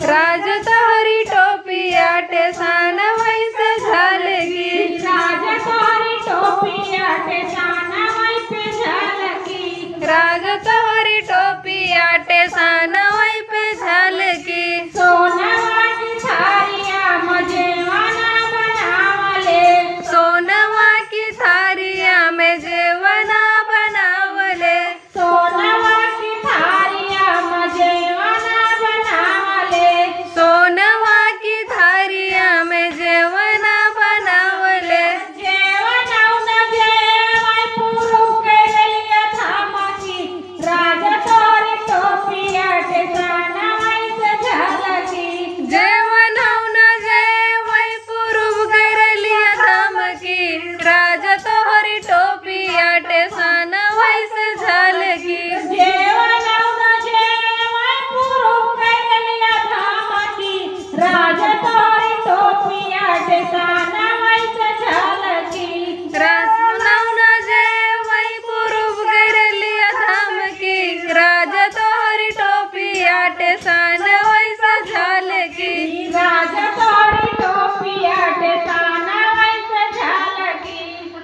राज तोहरी टोपी आटे सान वैसे झलकी। राज तोहरी टोपी आटे सान वही पे झलकी। सोनवा की थारिया मजेवाना बनावले। सोनवा की थारिया में जेवना बनावले। सोनवा की थारिया मजेवाना बनावले। सोनवा की थारिया में जेवना बनावले। जेवणावून जेवाय पुरू केलेल्या थामाची। राजा तोरी टोपी आटे सान वैसे झलकी। जेवणावून जेवय पुरूब करलिया धमकी। राज तोहरी टोपी आटे सान वैसे झलकी। जेवणावून जेवाय पुरू केलेल्या थामाची। राजा तोरी टोपी आटे सान वैसे झलकी। राजनावून जेवय पुरूब करलिया धमकी। राज तोहरी टोपी आटे सान वैसे झलकी। राजा तोरी टोपी आटे सान वैसे झलकी।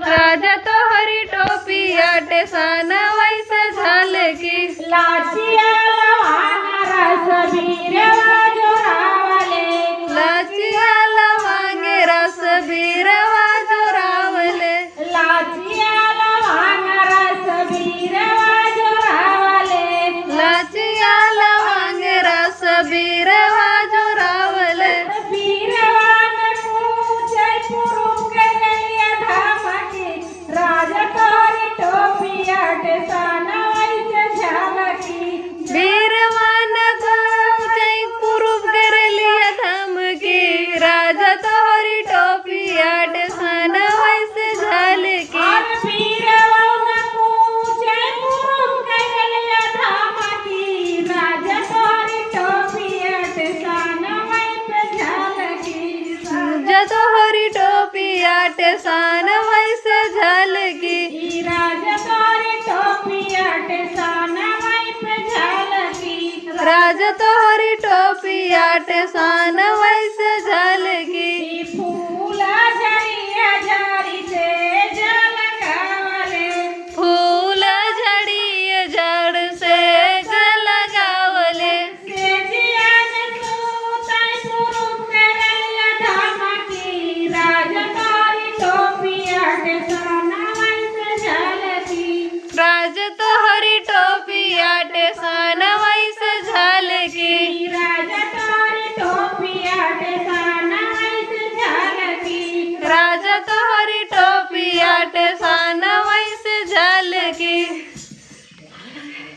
राजा तोहरी टोपी आटे सान वैसे झलकी। लाचिया लवाना रस बीरवा जोरावले। लाचिया लवांगे रस बीरवा जोरावले। लाचिया लवाना रस बीरवा जोरावले। लाचिया लवांगे रस बीरवा जोरावले। बीरवान पूछे पुरू केलेल्या धमकी। राजा तोरी टोपी आटे सान वैसे झलकी। बीरवान पूछै पुरूब करलिया धमकी। राजा तोहरी टोपी आटे सान वैसे झलकी। और बीरवान पूछे पुरू केलेल्या धमकी। राजा तोरी टोपी आटे सान वैसे झलकी। राजा तोहरी टोपी आटे सान वैसे झलकी। राजा तोरी टोपी आटे सान वैसे झलकी। राज तोहरी टोपी आटे सान वैसे झलकी।